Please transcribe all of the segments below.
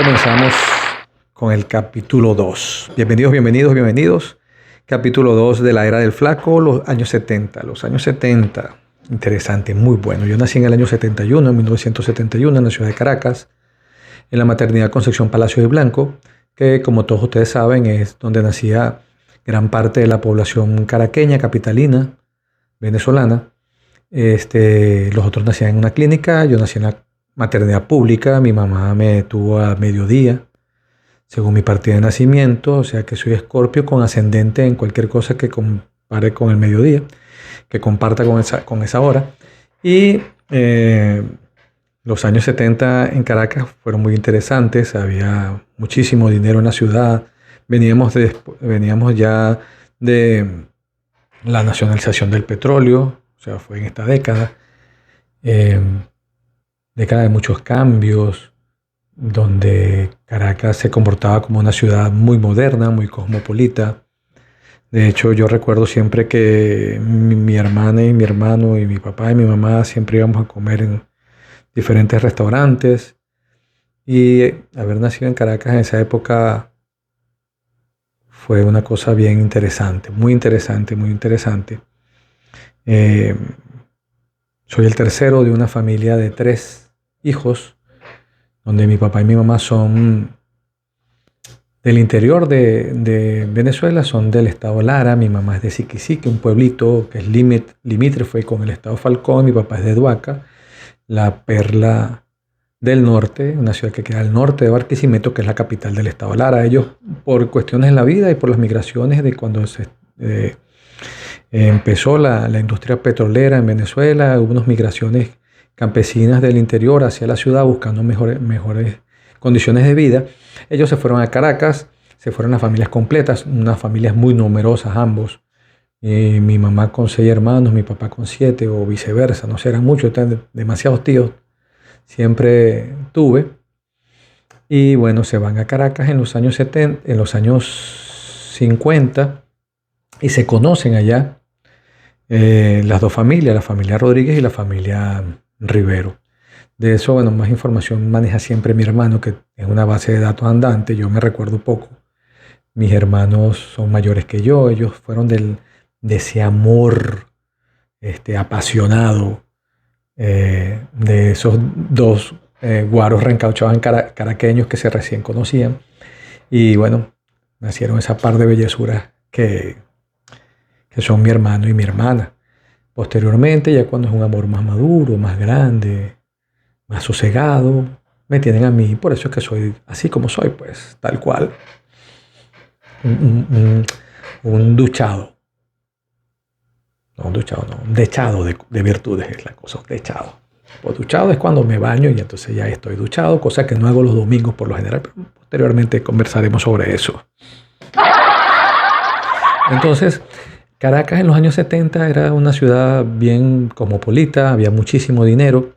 Comenzamos con el capítulo 2. Bienvenidos, bienvenidos, bienvenidos. Capítulo 2 de la era del flaco, los años 70. Los años 70, interesante, muy bueno. Yo nací en el año 71, en 1971, en la ciudad de Caracas, en la maternidad Concepción Palacio de Blanco, que como todos ustedes saben es donde nacía gran parte de la población caraqueña, capitalina, venezolana. Los otros nacían en una clínica, yo nací en la maternidad pública, mi mamá me tuvo a mediodía, según mi partida de nacimiento, o sea que soy Escorpio con ascendente en cualquier cosa que compare con el mediodía, que comparta con esa hora. Y los años 70 en Caracas fueron muy interesantes, había muchísimo dinero en la ciudad, veníamos ya de la nacionalización del petróleo, o sea, fue en esta década, eh, década de muchos cambios, donde Caracas se comportaba como una ciudad muy moderna, muy cosmopolita. De hecho, yo recuerdo siempre que mi hermana y mi hermano y mi papá y mi mamá siempre íbamos a comer en diferentes restaurantes. Y haber nacido en Caracas en esa época fue una cosa bien interesante, muy interesante, muy interesante. Eh, Soy el tercero de una familia de 3 hijos, donde mi papá y mi mamá son del interior de Venezuela, son del estado Lara, mi mamá es de Siquisique, un pueblito que es limítrofe con el estado Falcón, mi papá es de Duaca, la perla del norte, una ciudad que queda al norte de Barquisimeto, que es la capital del estado Lara. Ellos, por cuestiones en la vida y por las migraciones de cuando empezó la industria petrolera en Venezuela, hubo unas migraciones campesinas del interior hacia la ciudad buscando mejores condiciones de vida. Ellos se fueron a Caracas, se fueron a familias completas, unas familias muy numerosas ambos. Mi mamá con 6 hermanos, mi papá con 7 o viceversa, no sé, eran muchos, demasiados tíos siempre tuve. Y bueno, se van a Caracas en los años 70, en los años 50 y se conocen allá las dos familias, la familia Rodríguez y la familia Rivero. De eso, bueno, más información maneja siempre mi hermano, que es una base de datos andante. Yo me recuerdo poco. Mis hermanos son mayores que yo. Ellos fueron de ese amor apasionado de esos dos guaros reencauchados caraqueños que se recién conocían. Y bueno, nacieron esa par de bellezuras que son mi hermano y mi hermana. Posteriormente, ya cuando es un amor más maduro, más grande, más sosegado, me tienen a mí. Por eso es que soy así como soy, pues, tal cual. Un duchado. No, un duchado, no. Un dechado de virtudes es la cosa, dechado. Pues duchado es cuando me baño y entonces ya estoy duchado, cosa que no hago los domingos por lo general, pero posteriormente conversaremos sobre eso. Entonces, Caracas en los años 70 era una ciudad bien cosmopolita, había muchísimo dinero,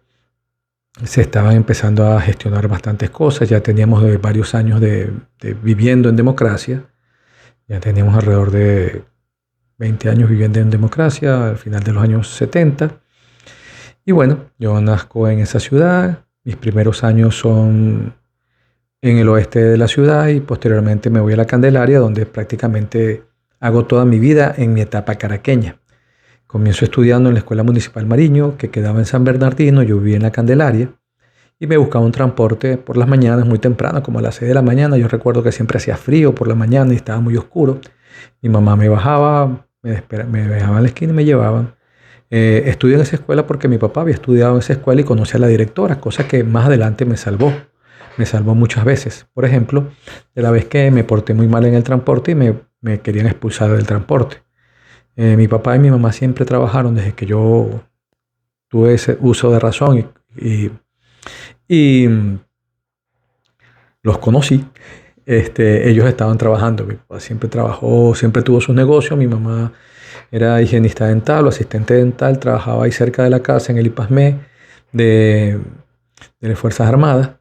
se estaban empezando a gestionar bastantes cosas, ya teníamos varios años de viviendo en democracia, ya teníamos alrededor de 20 años viviendo en democracia al final de los años 70. Y bueno, yo nazco en esa ciudad, mis primeros años son en el oeste de la ciudad y posteriormente me voy a la Candelaria, donde prácticamente hago toda mi vida en mi etapa caraqueña. Comienzo estudiando en la Escuela Municipal Mariño, que quedaba en San Bernardino, yo vivía en la Candelaria, y me buscaba un transporte por las mañanas muy temprano, como a las 6 de la mañana. Yo recuerdo que siempre hacía frío por la mañana y estaba muy oscuro. Mi mamá me bajaba, me dejaba en la esquina y me llevaban. Estudié en esa escuela porque mi papá había estudiado en esa escuela y conocía a la directora, cosa que más adelante me salvó. Me salvó muchas veces. Por ejemplo, de la vez que me porté muy mal en el transporte y me querían expulsar del transporte. Mi papá y mi mamá siempre trabajaron desde que yo tuve ese uso de razón y los conocí. Ellos estaban trabajando. Mi papá siempre trabajó, siempre tuvo sus negocios. Mi mamá era higienista dental o asistente dental, trabajaba ahí cerca de la casa en el IPASME de las Fuerzas Armadas.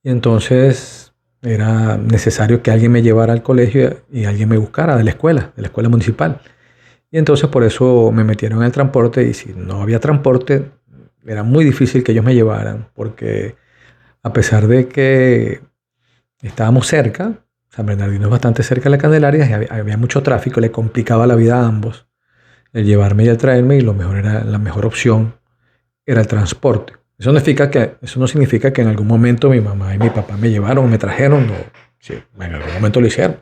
Y entonces era necesario que alguien me llevara al colegio y alguien me buscara de la escuela municipal. Y entonces por eso me metieron en el transporte y si no había transporte era muy difícil que ellos me llevaran porque a pesar de que estábamos cerca, San Bernardino es bastante cerca de la Candelaria, y había mucho tráfico, le complicaba la vida a ambos, el llevarme y el traerme, y la mejor opción era el transporte. Eso no significa que en algún momento mi mamá y mi papá me llevaron, me trajeron, no, sí, en algún momento lo hicieron.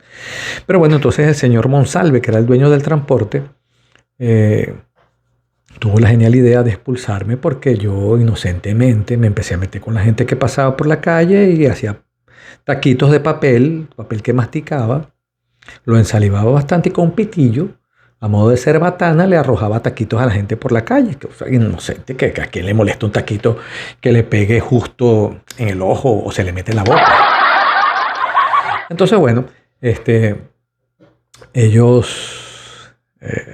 Pero bueno, entonces el señor Monsalve, que era el dueño del transporte, eh, tuvo la genial idea de expulsarme porque yo inocentemente me empecé a meter con la gente que pasaba por la calle y hacía taquitos de papel que masticaba, lo ensalivaba bastante y con un pitillo, a modo de cerbatana, le arrojaba taquitos a la gente por la calle. Que, o sea, inocente, que a quién le molesta un taquito que le pegue justo en el ojo o se le mete en la boca. Entonces, bueno, ellos,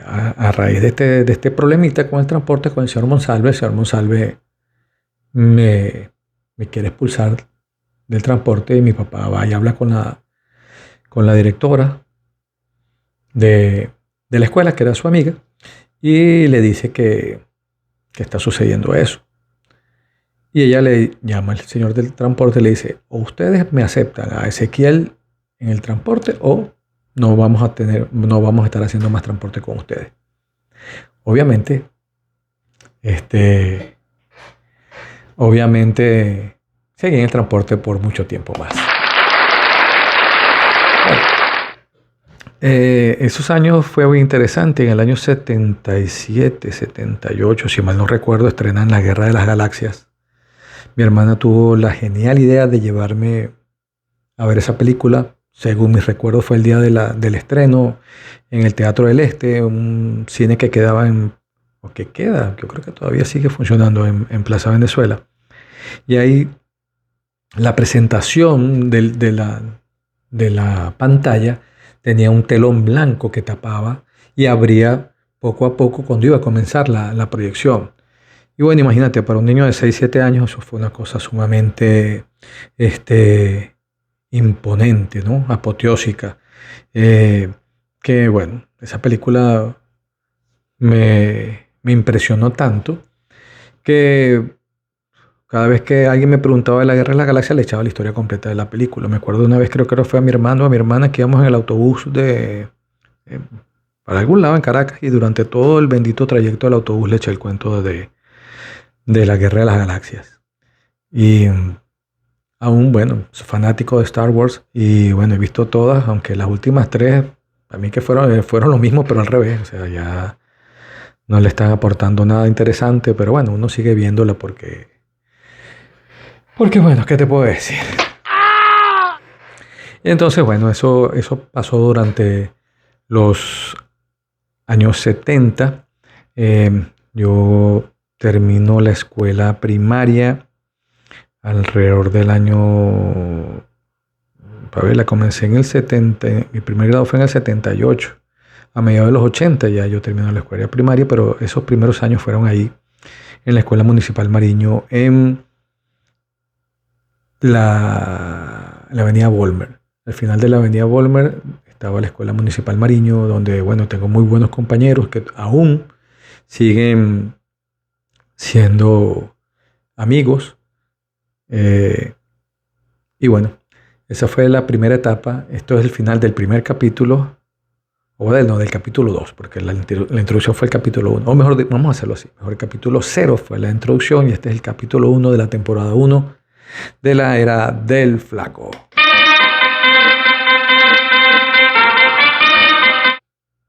a raíz de este problemita con el transporte con el señor Monsalve me quiere expulsar del transporte y mi papá va y habla con la directora de la escuela, que era su amiga, y le dice que está sucediendo eso. Y ella le llama al señor del transporte y le dice: o ustedes me aceptan a Ezequiel en el transporte o no vamos a estar haciendo más transporte con ustedes. Obviamente, seguí en el transporte por mucho tiempo más. Bueno, esos años fue muy interesante. En el año 77, 78, si mal no recuerdo, estrenan La Guerra de las Galaxias. Mi hermana tuvo la genial idea de llevarme a ver esa película. Según mis recuerdos, fue el día del estreno en el Teatro del Este, un cine que quedaba o que queda, yo creo que todavía sigue funcionando en Plaza Venezuela. Y ahí la presentación de la pantalla tenía un telón blanco que tapaba y abría poco a poco cuando iba a comenzar la proyección. Y bueno, imagínate, para un niño de 6 7 años eso fue una cosa sumamente imponente, ¿no? Apoteósica. Que bueno, esa película me impresionó tanto que cada vez que alguien me preguntaba de la Guerra de las Galaxias le echaba la historia completa de la película. Me acuerdo una vez, creo que fue a mi hermano o a mi hermana, que íbamos en el autobús para algún lado en Caracas, y durante todo el bendito trayecto del autobús le eché el cuento de la Guerra de las Galaxias. Y aún, bueno, soy fanático de Star Wars y bueno, he visto todas, aunque las últimas tres, a mí que fueron lo mismo, pero al revés. O sea, ya no le están aportando nada interesante, pero bueno, uno sigue viéndola porque bueno, ¿qué te puedo decir? Y entonces, bueno, eso pasó durante los años 70. Yo termino la escuela primaria alrededor del año... A ver, la comencé en el 70, mi primer grado fue en el 78. A mediados de los 80 ya yo terminé la escuela primaria, pero esos primeros años fueron ahí, en la Escuela Municipal Mariño, en la avenida Volmer. Al final de la avenida Volmer estaba la Escuela Municipal Mariño, donde, bueno, tengo muy buenos compañeros que aún siguen siendo amigos. Y bueno, esa fue la primera etapa. Esto es el final del primer capítulo, o del capítulo 2, porque la introducción fue el capítulo 1. O mejor, vamos a hacerlo así. Mejor, el capítulo 0 fue la introducción y este es el capítulo 1 de la temporada 1 de la era del Flaco.